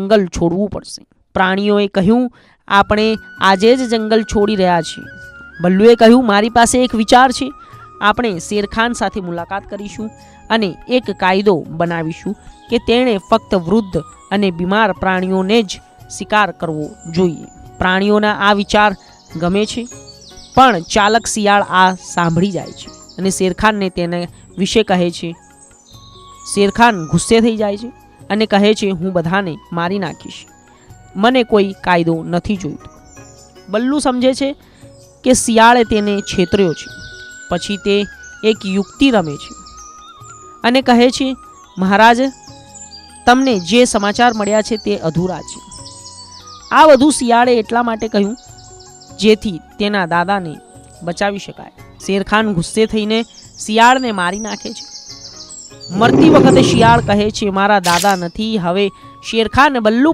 જંગલ છોડવું પડશે. પ્રાણીઓએ કહ્યું, આપણે આજે જ જંગલ છોડી રહ્યા છીએ. ભલ્લુએ કહ્યું, મારી પાસે એક વિચાર છે. આપણે શેરખાન સાથે મુલાકાત કરીશું અને એક કાયદો બનાવીશું કે તેણે ફક્ત વૃદ્ધ અને બીમાર પ્રાણીઓને જ શિકાર કરવો જોઈએ. પ્રાણીઓના આ વિચાર ગમે છે, પણ ચાલક શિયાળ આ સાંભળી જાય છે અને શેરખાનને તેના વિશે કહે છે. શેરખાન ગુસ્સે થઈ જાય છે અને કહે છે, હું બધાને મારી નાખીશ. મને કોઈ કાયદો નથી જોઈતો. બલ્લુ સમજે છે કે શિયાળે તેને છેતર્યો છે. પછી તે એક યુક્તિ રમે છે અને કહે છે, મહારાજ, તમને જે સમાચાર મળ્યા છે તે અધૂરા છે. આ બધું શિયાળે એટલા માટે કહ્યું જેથી તેના દાદાને બચાવી શકાય. શેરખાન ગુસ્સે થઈને શિયાળને મારી નાખે છે. મરતી વખતે શિયાળ કહે છે, મારા દાદા નથી. હવે શેરખાન બલ્લુ